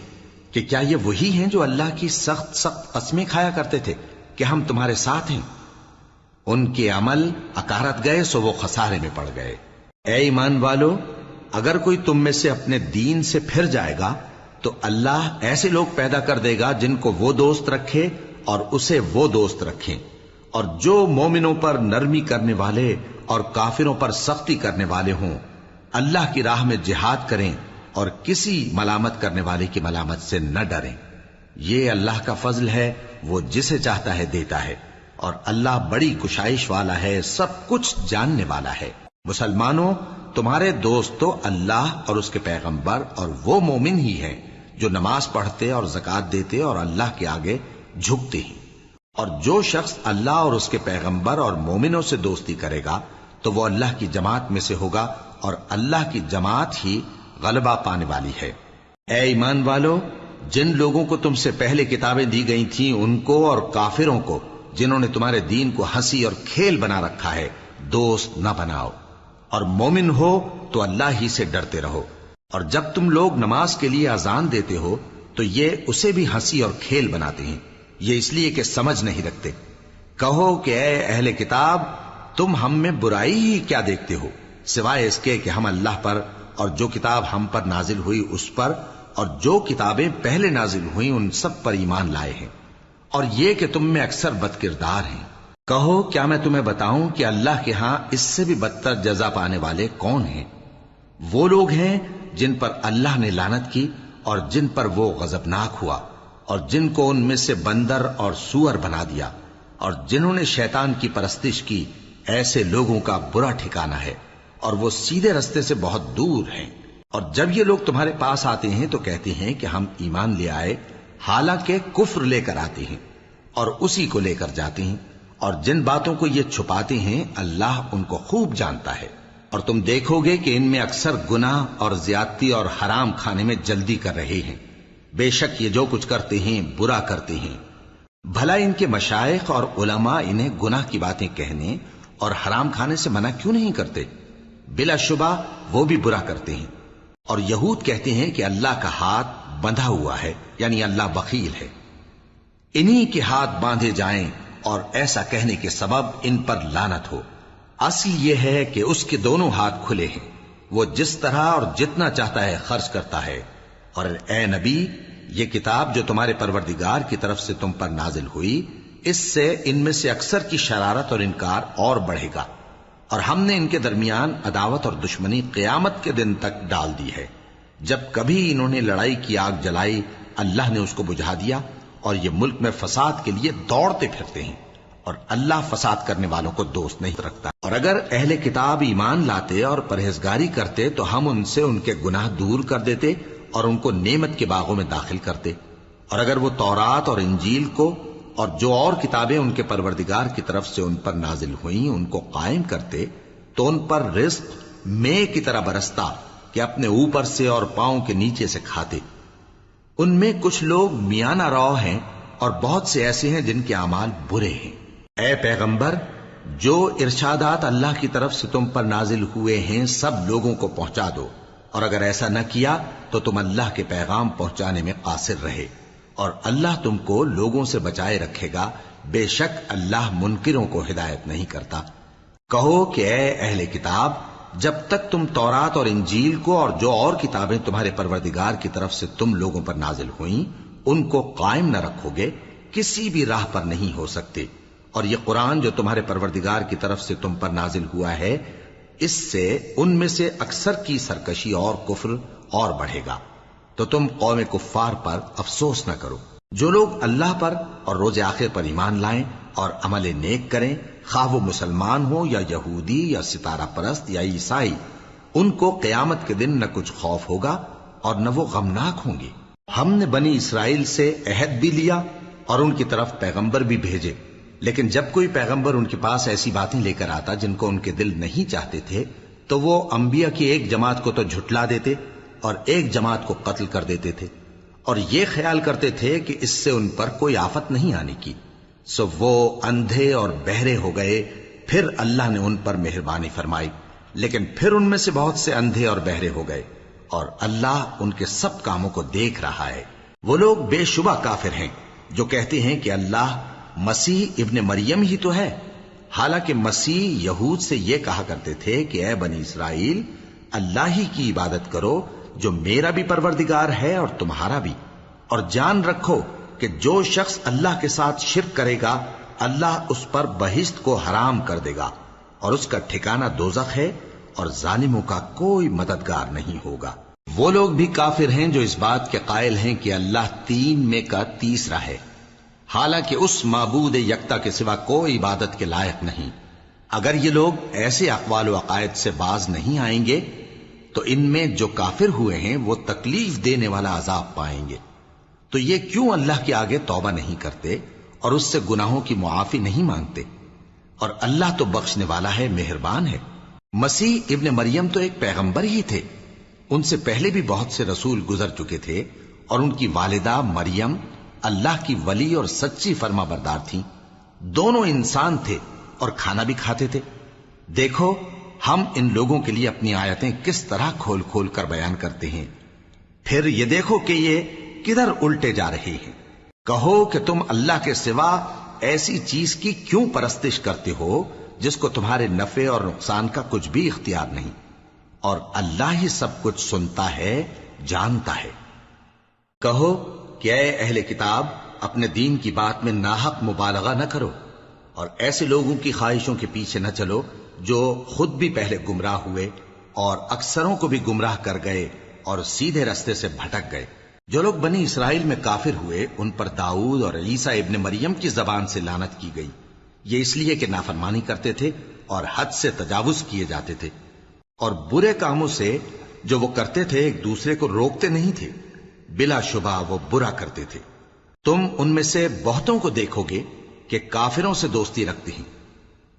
کہ کیا یہ وہی ہیں جو اللہ کی سخت سخت قسمیں کھایا کرتے تھے کہ ہم تمہارے ساتھ ہیں؟ ان کے عمل اکارت گئے سو وہ خسارے میں پڑ گئے۔ اے ایمان والو، اگر کوئی تم میں سے اپنے دین سے پھر جائے گا تو اللہ ایسے لوگ پیدا کر دے گا جن کو وہ دوست رکھے اور اسے وہ دوست رکھیں، اور جو مومنوں پر نرمی کرنے والے اور کافروں پر سختی کرنے والے ہوں، اللہ کی راہ میں جہاد کریں اور کسی ملامت کرنے والے کی ملامت سے نہ ڈریں۔ یہ اللہ کا فضل ہے، وہ جسے چاہتا ہے دیتا ہے، اور اللہ بڑی کشائش والا ہے، سب کچھ جاننے والا ہے۔ مسلمانوں، تمہارے دوست تو اللہ اور اس کے پیغمبر اور وہ مومن ہی ہیں جو نماز پڑھتے اور زکوٰۃ دیتے اور اللہ کے آگے جھکتے ہیں۔ اور جو شخص اللہ اور اس کے پیغمبر اور مومنوں سے دوستی کرے گا تو وہ اللہ کی جماعت میں سے ہوگا، اور اللہ کی جماعت ہی غلبہ پانے والی ہے۔ اے ایمان والو، جن لوگوں کو تم سے پہلے کتابیں دی گئی تھیں ان کو اور کافروں کو جنہوں نے تمہارے دین کو ہنسی اور کھیل بنا رکھا ہے دوست نہ بناؤ، اور مومن ہو تو اللہ ہی سے ڈرتے رہو۔ اور جب تم لوگ نماز کے لیے اذان دیتے ہو تو یہ اسے بھی ہنسی اور کھیل بناتے ہیں، یہ اس لیے کہ سمجھ نہیں رکھتے۔ کہو کہ اے اہل کتاب، تم ہم میں برائی ہی کیا دیکھتے ہو، سوائے اس کے کہ ہم اللہ پر اور جو کتاب ہم پر نازل ہوئی اس پر اور جو کتابیں پہلے نازل ہوئیں ان سب پر ایمان لائے ہیں، اور یہ کہ تم میں اکثر بد کردار ہیں۔ کہو کیا میں تمہیں بتاؤں کہ اللہ کے ہاں اس سے بھی بدتر جزا پانے والے کون ہیں؟ وہ لوگ ہیں جن پر اللہ نے لعنت کی اور جن پر وہ غضبناک ہوا، اور جن کو ان میں سے بندر اور سور بنا دیا، اور جنہوں نے شیطان کی پرستش کی ایسے لوگوں کا برا ٹھکانہ ہے، اور وہ سیدھے رستے سے بہت دور ہیں۔ اور جب یہ لوگ تمہارے پاس آتے ہیں تو کہتے ہیں کہ ہم ایمان لے آئے، حالانکہ کفر لے کر آتے ہیں اور اسی کو لے کر جاتے ہیں، اور جن باتوں کو یہ چھپاتے ہیں اللہ ان کو خوب جانتا ہے۔ اور تم دیکھو گے کہ ان میں اکثر گناہ اور زیادتی اور حرام کھانے میں جلدی کر رہے ہیں، بے شک یہ جو کچھ کرتے ہیں برا کرتے ہیں۔ بھلا ان کے مشائخ اور علماء انہیں گناہ کی باتیں کہنے اور حرام کھانے سے منع کیوں نہیں کرتے؟ بلا شبہ وہ بھی برا کرتے ہیں۔ اور یہود کہتے ہیں کہ اللہ کا ہاتھ بندھا ہوا ہے، یعنی اللہ بخیل ہے، انہی کے ہاتھ باندھے جائیں، اور ایسا کہنے کے سبب ان پر لعنت ہو۔ اصل یہ ہے کہ اس کے دونوں ہاتھ کھلے ہیں، وہ جس طرح اور جتنا چاہتا ہے خرچ کرتا ہے۔ اور اے نبی، یہ کتاب جو تمہارے پروردگار کی طرف سے تم پر نازل ہوئی، اس سے ان میں سے اکثر کی شرارت اور انکار اور بڑھے گا، اور ہم نے ان کے درمیان عداوت اور دشمنی قیامت کے دن تک ڈال دی ہے۔ جب کبھی انہوں نے لڑائی کی آگ جلائی، اللہ نے اس کو بجھا دیا، اور یہ ملک میں فساد کے لیے دوڑتے پھرتے ہیں، اور اللہ فساد کرنے والوں کو دوست نہیں رکھتا۔ اور اگر اہل کتاب ایمان لاتے اور پرہیزگاری کرتے تو ہم ان سے ان کے گناہ دور کر دیتے اور ان کو نعمت کے باغوں میں داخل کرتے۔ اور اگر وہ تورات اور انجیل کو اور جو اور کتابیں ان کے پروردگار کی طرف سے ان پر نازل ہوئیں ان کو قائم کرتے تو ان پر رزق مے کی طرح برستا کہ اپنے اوپر سے اور پاؤں کے نیچے سے کھاتے۔ ان میں کچھ لوگ میانہ رو ہیں اور بہت سے ایسے ہیں جن کے اعمال برے ہیں۔ اے پیغمبر، جو ارشادات اللہ کی طرف سے تم پر نازل ہوئے ہیں سب لوگوں کو پہنچا دو، اور اگر ایسا نہ کیا تو تم اللہ کے پیغام پہنچانے میں قاصر رہے، اور اللہ تم کو لوگوں سے بچائے رکھے گا، بے شک اللہ منکروں کو ہدایت نہیں کرتا۔ کہو کہ اے اہل کتاب، جب تک تم تورات اور انجیل کو اور جو اور کتابیں تمہارے پروردگار کی طرف سے تم لوگوں پر نازل ہوئیں ان کو قائم نہ رکھو گے، کسی بھی راہ پر نہیں ہو سکتے۔ اور یہ قرآن جو تمہارے پروردگار کی طرف سے تم پر نازل ہوا ہے، اس سے ان میں سے اکثر کی سرکشی اور کفر اور بڑھے گا، تو تم قوم کفار پر افسوس نہ کرو۔ جو لوگ اللہ پر اور روز آخر پر ایمان لائیں اور عمل نیک کریں، خواہ وہ مسلمان ہو یا یہودی یا ستارہ پرست یا عیسائی، ان کو قیامت کے دن نہ کچھ خوف ہوگا اور نہ وہ غمناک ہوں گے۔ ہم نے بنی اسرائیل سے عہد بھی لیا اور ان کی طرف پیغمبر بھی بھیجے، لیکن جب کوئی پیغمبر ان کے پاس ایسی باتیں لے کر آتا جن کو ان کے دل نہیں چاہتے تھے تو وہ انبیاء کی ایک جماعت کو تو جھٹلا دیتے اور ایک جماعت کو قتل کر دیتے تھے، اور یہ خیال کرتے تھے کہ اس سے ان پر کوئی آفت نہیں آنے کی، سو وہ اندھے اور بہرے ہو گئے۔ پھر اللہ نے ان پر مہربانی فرمائی، لیکن پھر ان میں سے بہت سے اندھے اور بہرے ہو گئے، اور اللہ ان کے سب کاموں کو دیکھ رہا ہے۔ وہ لوگ بے شبہ کافر ہیں جو کہتے ہیں کہ اللہ مسیح ابن مریم ہی تو ہے، حالانکہ مسیح یہود سے یہ کہا کرتے تھے کہ اے بنی اسرائیل، اللہ ہی کی عبادت کرو جو میرا بھی پروردگار ہے اور تمہارا بھی، اور جان رکھو کہ جو شخص اللہ کے ساتھ شرک کرے گا اللہ اس پر بہشت کو حرام کر دے گا، اور اس کا ٹھکانہ دوزخ ہے، اور ظالموں کا کوئی مددگار نہیں ہوگا۔ وہ لوگ بھی کافر ہیں جو اس بات کے قائل ہیں کہ اللہ تین میں کا تیسرا ہے، حالانکہ اس معبود یکتا کے سوا کوئی عبادت کے لائق نہیں۔ اگر یہ لوگ ایسے اقوال و عقائد سے باز نہیں آئیں گے تو ان میں جو کافر ہوئے ہیں وہ تکلیف دینے والا عذاب پائیں گے۔ تو یہ کیوں اللہ کے آگے توبہ نہیں کرتے اور اس سے گناہوں کی معافی نہیں مانگتے؟ اور اللہ تو بخشنے والا ہے، مہربان ہے۔ مسیح ابن مریم تو ایک پیغمبر ہی تھے، ان سے پہلے بھی بہت سے رسول گزر چکے تھے، اور ان کی والدہ مریم اللہ کی ولی اور سچی فرما بردار تھیں۔ دونوں انسان تھے اور کھانا بھی کھاتے تھے۔ دیکھو ہم ان لوگوں کے لیے اپنی آیتیں کس طرح کھول کھول کر بیان کرتے ہیں، پھر یہ دیکھو کہ یہ کدھر الٹے جا رہے ہیں۔ کہو کہ تم اللہ کے سوا ایسی چیز کی کیوں پرستش کرتے ہو جس کو تمہارے نفع اور نقصان کا کچھ بھی اختیار نہیں، اور اللہ ہی سب کچھ سنتا ہے، جانتا ہے۔ کہو کہ اے اہل کتاب، اپنے دین کی بات میں ناحق مبالغہ نہ کرو، اور ایسے لوگوں کی خواہشوں کے پیچھے نہ چلو جو خود بھی پہلے گمراہ ہوئے اور اکثروں کو بھی گمراہ کر گئے اور سیدھے رستے سے بھٹک گئے۔ جو لوگ بنی اسرائیل میں کافر ہوئے ان پر داؤد اور عیسیٰ ابن مریم کی زبان سے لعنت کی گئی، یہ اس لیے کہ نافرمانی کرتے تھے اور حد سے تجاوز کیے جاتے تھے، اور برے کاموں سے جو وہ کرتے تھے ایک دوسرے کو روکتے نہیں تھے، بلا شبہ وہ برا کرتے تھے۔ تم ان میں سے بہتوں کو دیکھو گے کہ کافروں سے دوستی رکھتے ہیں،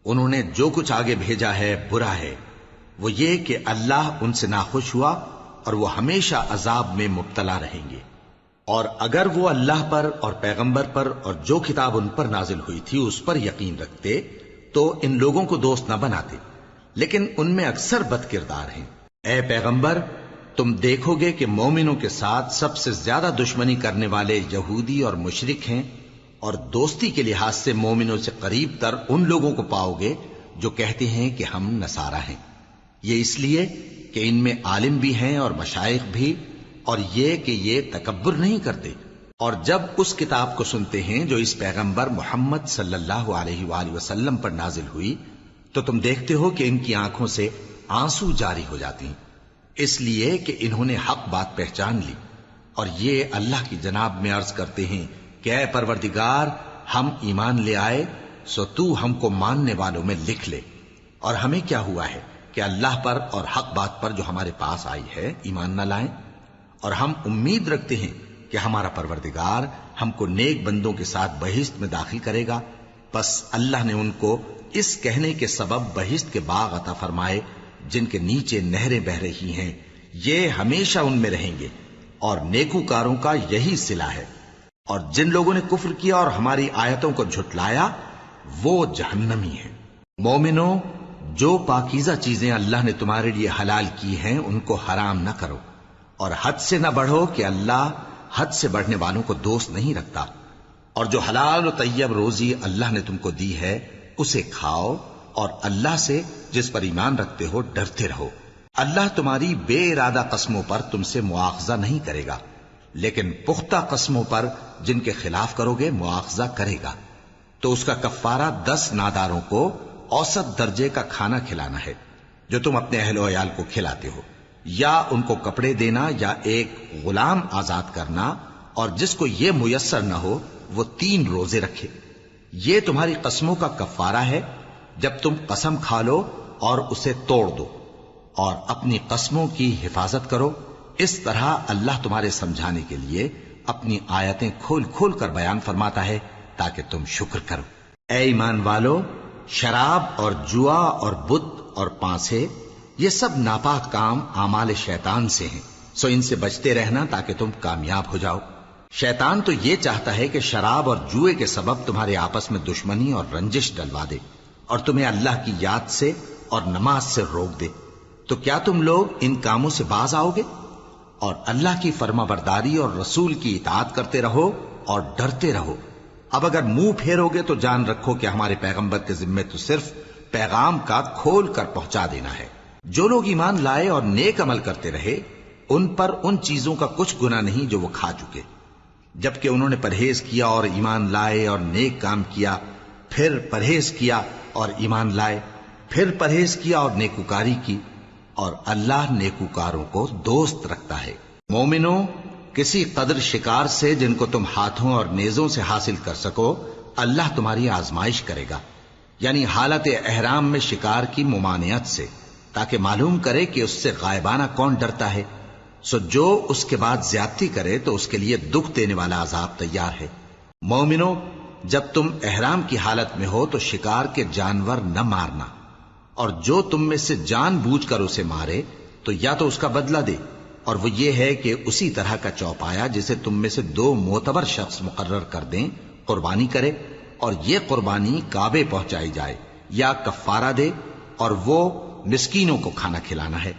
انہوں نے جو کچھ آگے بھیجا ہے برا ہے، وہ یہ کہ اللہ ان سے ناخوش ہوا اور وہ ہمیشہ عذاب میں مبتلا رہیں گے۔ اور اگر وہ اللہ پر اور پیغمبر پر اور جو کتاب ان پر نازل ہوئی تھی اس پر یقین رکھتے تو ان لوگوں کو دوست نہ بناتے، لیکن ان میں اکثر بد کردار ہیں۔ اے پیغمبر، تم دیکھو گے کہ مومنوں کے ساتھ سب سے زیادہ دشمنی کرنے والے یہودی اور مشرک ہیں، اور دوستی کے لحاظ سے مومنوں سے قریب تر ان لوگوں کو پاؤ گے جو کہتے ہیں کہ ہم نصارہ ہیں۔ یہ اس لیے کہ ان میں عالم بھی ہیں اور مشائخ بھی، اور یہ کہ یہ تکبر نہیں کرتے۔ اور جب اس کتاب کو سنتے ہیں جو اس پیغمبر محمد صلی اللہ علیہ وآلہ وسلم پر نازل ہوئی تو تم دیکھتے ہو کہ ان کی آنکھوں سے آنسو جاری ہو جاتے ہیں، اس لیے کہ انہوں نے حق بات پہچان لی، اور یہ اللہ کی جناب میں عرض کرتے ہیں کہ اے پروردگار، ہم ایمان لے آئے سو تو ہم کو ماننے والوں میں لکھ لے۔ اور ہمیں کیا ہوا ہے کہ اللہ پر اور حق بات پر جو ہمارے پاس آئی ہے ایمان نہ لائیں؟ اور ہم امید رکھتے ہیں کہ ہمارا پروردگار ہم کو نیک بندوں کے ساتھ بہشت میں داخل کرے گا۔ بس اللہ نے ان کو اس کہنے کے سبب بہشت کے باغ عطا فرمائے جن کے نیچے نہریں بہ رہی ہیں، یہ ہمیشہ ان میں رہیں گے، اور نیکوکاروں کا یہی صلہ ہے۔ اور جن لوگوں نے کفر کیا اور ہماری آیتوں کو جھٹلایا وہ جہنمی ہیں۔ مومنوں، جو پاکیزہ چیزیں اللہ نے تمہارے لیے حلال کی ہیں ان کو حرام نہ کرو، اور حد سے نہ بڑھو کہ اللہ حد سے بڑھنے والوں کو دوست نہیں رکھتا۔ اور جو حلال و طیب روزی اللہ نے تم کو دی ہے اسے کھاؤ، اور اللہ سے جس پر ایمان رکھتے ہو ڈرتے رہو۔ اللہ تمہاری بے ارادہ قسموں پر تم سے مواخذہ نہیں کرے گا، لیکن پختہ قسموں پر جن کے خلاف کرو گے مواخذہ کرے گا۔ تو اس کا کفارہ 10 ناداروں کو اوسط درجے کا کھانا کھلانا ہے جو تم اپنے اہل و عیال کو کھلاتے ہو، یا ان کو کپڑے دینا یا ایک غلام آزاد کرنا، اور جس کو یہ میسر نہ ہو وہ 3 روزے رکھے۔ یہ تمہاری قسموں کا کفارہ ہے جب تم قسم کھا لو اور اسے توڑ دو، اور اپنی قسموں کی حفاظت کرو۔ اس طرح اللہ تمہارے سمجھانے کے لیے اپنی آیتیں کھول کھول کر بیان فرماتا ہے تاکہ تم شکر کرو۔ اے ایمان والو، شراب اور جوا اور بت اور پانسے یہ سب ناپاک کام اعمال شیطان سے ہیں، سو ان سے بچتے رہنا تاکہ تم کامیاب ہو جاؤ۔ شیطان تو یہ چاہتا ہے کہ شراب اور جوئے کے سبب تمہارے آپس میں دشمنی اور رنجش ڈلوا دے، اور تمہیں اللہ کی یاد سے اور نماز سے روک دے۔ تو کیا تم لوگ ان کاموں سے باز آؤ گے؟ اور اللہ کی فرما برداری اور رسول کی اطاعت کرتے رہو اور ڈرتے رہو۔ اب اگر منہ پھیرو گے تو جان رکھو کہ ہمارے پیغمبر کے ذمے تو صرف پیغام کا کھول کر پہنچا دینا ہے۔ جو لوگ ایمان لائے اور نیک عمل کرتے رہے ان پر ان چیزوں کا کچھ گناہ نہیں جو وہ کھا چکے، جبکہ انہوں نے پرہیز کیا اور ایمان لائے اور نیک کام کیا، پھر پرہیز کیا اور ایمان لائے، پھر پرہیز کیا اور نیکوکاری کی، اور اللہ نیکوکاروں کو دوست رکھتا ہے۔ مومنوں، کسی قدر شکار سے جن کو تم ہاتھوں اور نیزوں سے حاصل کر سکو اللہ تمہاری آزمائش کرے گا، یعنی حالت احرام میں شکار کی ممانعت سے، تاکہ معلوم کرے کہ اس سے غائبانہ کون ڈرتا ہے۔ سو جو اس کے بعد زیادتی کرے تو اس کے لیے دکھ دینے والا عذاب تیار ہے۔ مومنوں، جب تم احرام کی حالت میں ہو تو شکار کے جانور نہ مارنا، اور جو تم میں سے جان بوجھ کر اسے مارے تو یا تو اس کا بدلہ دے، اور وہ یہ ہے کہ اسی طرح کا چوپایا جسے تم میں سے 2 معتبر شخص مقرر کر دیں قربانی کرے، اور یہ قربانی کعبے پہنچائی جائے، یا کفارہ دے اور وہ مسکینوں کو کھانا کھلانا ہے،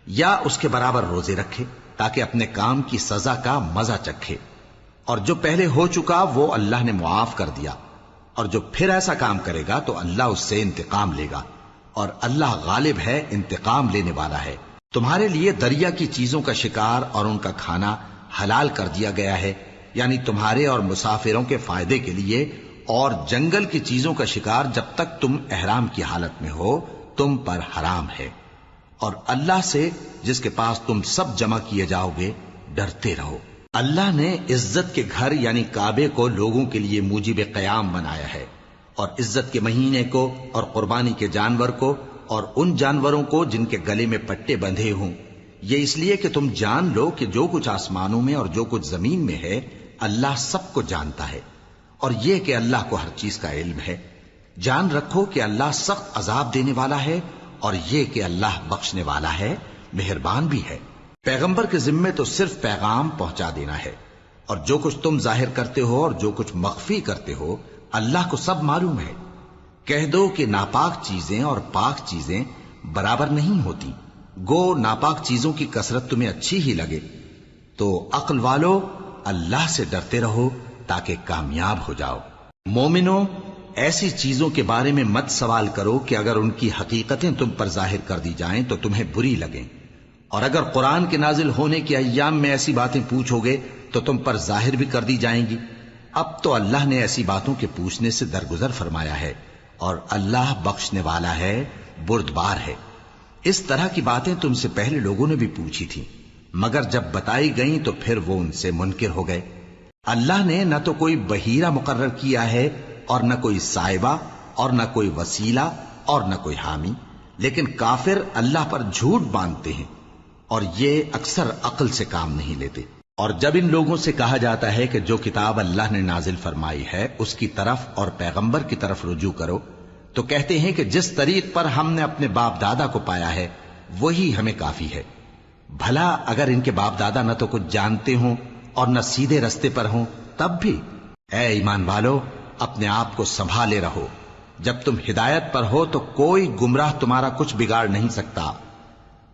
یا اس کے برابر روزے رکھے تاکہ اپنے کام کی سزا کا مزہ چکھے۔ اور جو پہلے ہو چکا وہ اللہ نے معاف کر دیا، اور جو پھر ایسا کام کرے گا تو اللہ اس سے انتقام لے گا، اور اللہ غالب ہے، انتقام لینے والا ہے۔ تمہارے لیے دریا کی چیزوں کا شکار اور ان کا کھانا حلال کر دیا گیا ہے، یعنی تمہارے اور مسافروں کے فائدے کے لیے، اور جنگل کی چیزوں کا شکار جب تک تم احرام کی حالت میں ہو تم پر حرام ہے۔ اور اللہ سے جس کے پاس تم سب جمع کیے جاؤ گے ڈرتے رہو۔ اللہ نے عزت کے گھر یعنی کعبے کو لوگوں کے لیے موجب قیام بنایا ہے، اور عزت کے مہینے کو اور قربانی کے جانور کو اور ان جانوروں کو جن کے گلے میں پٹے بندھے ہوں، یہ اس لیے کہ تم جان لو کہ جو کچھ آسمانوں میں اور جو کچھ زمین میں ہے اللہ سب کو جانتا ہے، اور یہ کہ اللہ کو ہر چیز کا علم ہے۔ جان رکھو کہ اللہ سخت عذاب دینے والا ہے، اور یہ کہ اللہ بخشنے والا ہے، مہربان بھی ہے۔ پیغمبر کے ذمے تو صرف پیغام پہنچا دینا ہے، اور جو کچھ تم ظاہر کرتے ہو اور جو کچھ مخفی کرتے ہو اللہ کو سب معلوم ہے۔ کہہ دو کہ ناپاک چیزیں اور پاک چیزیں برابر نہیں ہوتی، گو ناپاک چیزوں کی کثرت تمہیں اچھی ہی لگے، تو عقل والو اللہ سے ڈرتے رہو تاکہ کامیاب ہو جاؤ۔ مومنو، ایسی چیزوں کے بارے میں مت سوال کرو کہ اگر ان کی حقیقتیں تم پر ظاہر کر دی جائیں تو تمہیں بری لگیں، اور اگر قرآن کے نازل ہونے کے ایام میں ایسی باتیں پوچھو گے تو تم پر ظاہر بھی کر دی جائیں گی۔ اب تو اللہ نے ایسی باتوں کے پوچھنے سے درگزر فرمایا ہے، اور اللہ بخشنے والا ہے، بردبار ہے۔ اس طرح کی باتیں تم سے پہلے لوگوں نے بھی پوچھی تھیں، مگر جب بتائی گئیں تو پھر وہ ان سے منکر ہو گئے۔ اللہ نے نہ تو کوئی بحیرہ مقرر کیا ہے اور نہ کوئی سائبہ اور نہ کوئی وسیلہ اور نہ کوئی حامی، لیکن کافر اللہ پر جھوٹ باندھتے ہیں اور یہ اکثر عقل سے کام نہیں لیتے۔ اور جب ان لوگوں سے کہا جاتا ہے کہ جو کتاب اللہ نے نازل فرمائی ہے اس کی طرف اور پیغمبر کی طرف رجوع کرو، تو کہتے ہیں کہ جس طریق پر ہم نے اپنے باپ دادا کو پایا ہے وہی ہمیں کافی ہے۔ بھلا اگر ان کے باپ دادا نہ تو کچھ جانتے ہوں اور نہ سیدھے رستے پر ہوں تب بھی؟ اے ایمان والو، اپنے آپ کو سنبھالے رہو، جب تم ہدایت پر ہو تو کوئی گمراہ تمہارا کچھ بگاڑ نہیں سکتا۔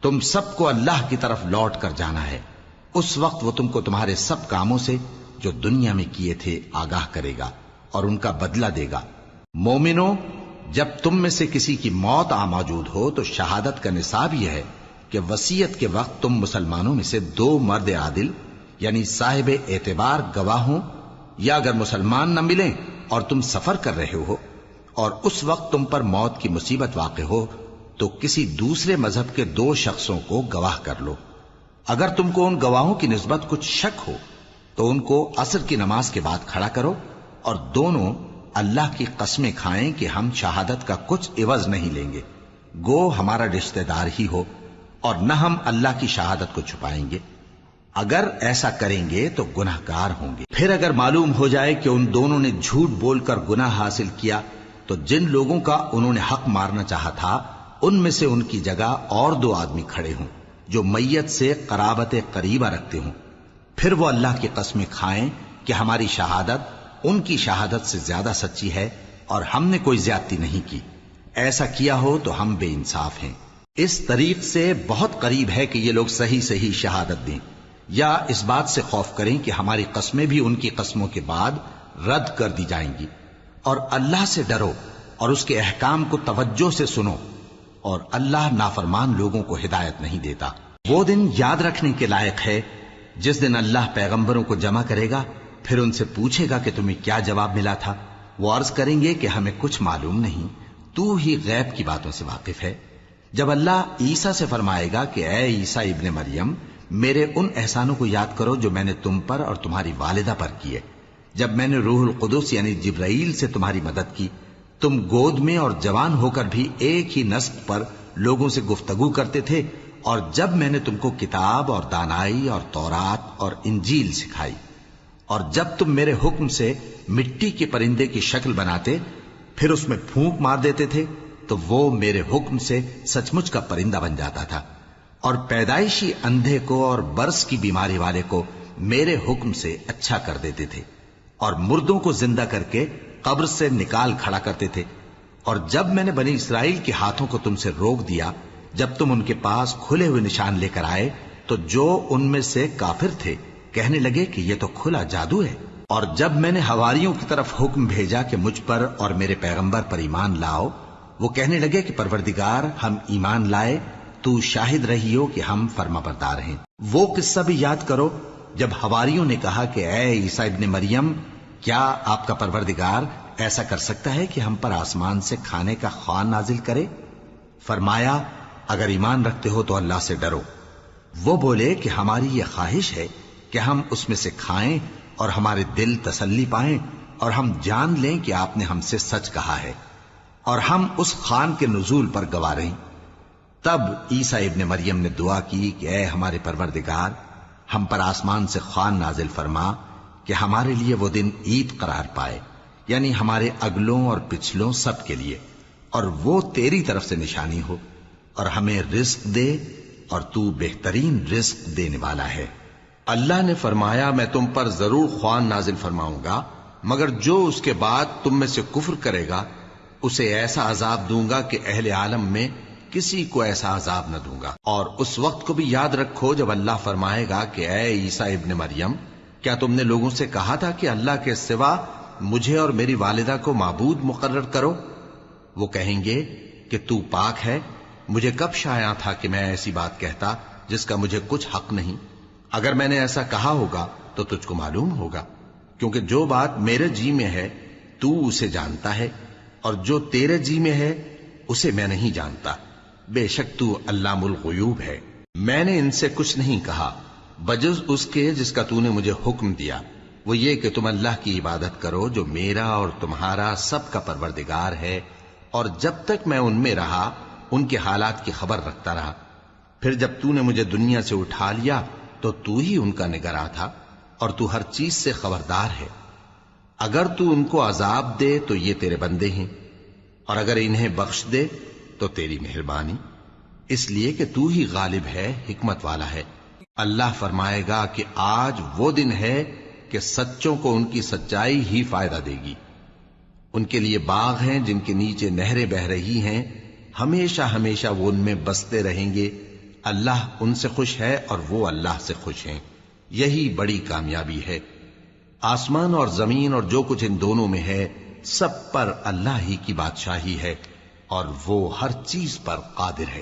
تم سب کو اللہ کی طرف لوٹ کر جانا ہے، اس وقت وہ تم کو تمہارے سب کاموں سے جو دنیا میں کیے تھے آگاہ کرے گا اور ان کا بدلہ دے گا۔ مومنو، جب تم میں سے کسی کی موت آ موجود ہو تو شہادت کا نصاب یہ ہے کہ وصیت کے وقت تم مسلمانوں میں سے 2 مرد عادل یعنی صاحب اعتبار گواہ ہوں، یا اگر مسلمان نہ ملیں اور تم سفر کر رہے ہو اور اس وقت تم پر موت کی مصیبت واقع ہو تو کسی دوسرے مذہب کے 2 شخصوں کو گواہ کر لو۔ اگر تم کو ان گواہوں کی نسبت کچھ شک ہو تو ان کو عصر کی نماز کے بعد کھڑا کرو، اور دونوں اللہ کی قسمیں کھائیں کہ ہم شہادت کا کچھ عوض نہیں لیں گے، گو ہمارا رشتہ دار ہی ہو، اور نہ ہم اللہ کی شہادت کو چھپائیں گے۔ اگر ایسا کریں گے تو گناہ گار ہوں گے۔ پھر اگر معلوم ہو جائے کہ ان دونوں نے جھوٹ بول کر گناہ حاصل کیا تو جن لوگوں کا انہوں نے حق مارنا چاہا تھا ان میں سے ان کی جگہ اور 2 آدمی کھڑے ہوں جو میت سے قرابت قریبہ رکھتے ہوں، پھر وہ اللہ کی قسمیں کھائیں کہ ہماری شہادت ان کی شہادت سے زیادہ سچی ہے اور ہم نے کوئی زیادتی نہیں کی۔ ایسا کیا ہو تو ہم بے انصاف ہیں۔ اس طریق سے بہت قریب ہے کہ یہ لوگ صحیح شہادت دیں، یا اس بات سے خوف کریں کہ ہماری قسمیں بھی ان کی قسموں کے بعد رد کر دی جائیں گی۔ اور اللہ سے ڈرو اور اس کے احکام کو توجہ سے سنو، اور اللہ نافرمان لوگوں کو ہدایت نہیں دیتا۔ وہ دن یاد رکھنے کے لائق ہے جس دن اللہ پیغمبروں کو جمع کرے گا، پھر ان سے پوچھے گا کہ تمہیں کیا جواب ملا تھا۔ وہ عرض کریں گے کہ ہمیں کچھ معلوم نہیں، تو ہی غیب کی باتوں سے واقف ہے۔ جب اللہ عیسیٰ سے فرمائے گا کہ اے عیسیٰ ابن مریم، میرے ان احسانوں کو یاد کرو جو میں نے تم پر اور تمہاری والدہ پر کیے، جب میں نے روح القدس یعنی جبرائیل سے تمہاری مدد کی، تم گود میں اور جوان ہو کر بھی ایک ہی نسق پر لوگوں سے گفتگو کرتے تھے، اور جب میں نے تم کو کتاب اور دانائی اور تورات اور انجیل سکھائی، اور جب تم میرے حکم سے مٹی کے پرندے کی شکل بناتے پھر اس میں پھونک مار دیتے تھے تو وہ میرے حکم سے سچ مچ کا پرندہ بن جاتا تھا، اور پیدائشی اندھے کو اور برس کی بیماری والے کو میرے حکم سے اچھا کر دیتے تھے، اور مردوں کو زندہ کر کے قبر سے نکال کھڑا کرتے تھے۔ اور جب میں نے بنی اسرائیل کے ہاتھوں کو تم سے روک دیا جب تم ان کے پاس کھلے ہوئے نشان لے کر آئے تو جو ان میں سے کافر تھے کہنے لگے کہ یہ تو کھلا جادو ہے۔ اور جب میں نے حواریوں کی طرف حکم بھیجا کہ مجھ پر اور میرے پیغمبر پر ایمان لاؤ، وہ کہنے لگے کہ پروردگار، ہم ایمان لائے، تو شاہد رہی ہو کہ ہم فرما بردار ہیں۔ وہ قصہ بھی یاد کرو جب حواریوں نے کہا کہ اے عیسیٰ ابن مریم، کیا آپ کا پروردگار ایسا کر سکتا ہے کہ ہم پر آسمان سے کھانے کا خوان نازل کرے؟ فرمایا، اگر ایمان رکھتے ہو تو اللہ سے ڈرو۔ وہ بولے کہ ہماری یہ خواہش ہے کہ ہم اس میں سے کھائیں اور ہمارے دل تسلی پائیں اور ہم جان لیں کہ آپ نے ہم سے سچ کہا ہے، اور ہم اس خوان کے نزول پر گواہ رہیں۔ تب عیسیٰ ابن مریم نے دعا کی کہ اے ہمارے پروردگار، ہم پر آسمان سے خوان نازل فرما کہ ہمارے لیے وہ دن عید قرار پائے، یعنی ہمارے اگلوں اور پچھلوں سب کے لیے، اور وہ تیری طرف سے نشانی ہو، اور ہمیں رزق دے، اور تو بہترین رزق دینے والا ہے۔ اللہ نے فرمایا میں تم پر ضرور خوان نازل فرماؤں گا، مگر جو اس کے بعد تم میں سے کفر کرے گا اسے ایسا عذاب دوں گا کہ اہل عالم میں کسی کو ایسا عذاب نہ دوں گا۔ اور اس وقت کو بھی یاد رکھو جب اللہ فرمائے گا کہ اے عیسیٰ ابن مریم، کیا تم نے لوگوں سے کہا تھا کہ اللہ کے سوا مجھے اور میری والدہ کو معبود مقرر کرو؟ وہ کہیں گے کہ تو پاک ہے، مجھے کب شایع تھا کہ میں ایسی بات کہتا جس کا مجھے کچھ حق نہیں۔ اگر میں نے ایسا کہا ہوگا تو تجھ کو معلوم ہوگا، کیونکہ جو بات میرے جی میں ہے تو اسے جانتا ہے، اور جو تیرے جی میں ہے اسے میں نہیں جانتا۔ بے شک تو علام الغیوب ہے۔ میں نے ان سے کچھ نہیں کہا بجز اس کے جس کا تو نے مجھے حکم دیا، وہ یہ کہ تم اللہ کی عبادت کرو جو میرا اور تمہارا سب کا پروردگار ہے، اور جب تک میں ان میں رہا ان کے حالات کی خبر رکھتا رہا۔ پھر جب تو نے مجھے دنیا سے اٹھا لیا تو تو ہی ان کا نگراں تھا، اور تو ہر چیز سے خبردار ہے۔ اگر تو ان کو عذاب دے تو یہ تیرے بندے ہیں، اور اگر انہیں بخش دے تو تیری مہربانی، اس لیے کہ تو ہی غالب ہے، حکمت والا ہے۔ اللہ فرمائے گا کہ آج وہ دن ہے کہ سچوں کو ان کی سچائی ہی فائدہ دے گی۔ ان کے لیے باغ ہیں جن کے نیچے نہریں بہ رہی ہیں، ہمیشہ ہمیشہ وہ ان میں بستے رہیں گے۔ اللہ ان سے خوش ہے اور وہ اللہ سے خوش ہیں، یہی بڑی کامیابی ہے۔ آسمان اور زمین اور جو کچھ ان دونوں میں ہے سب پر اللہ ہی کی بادشاہی ہے، اور وہ ہر چیز پر قادر ہے۔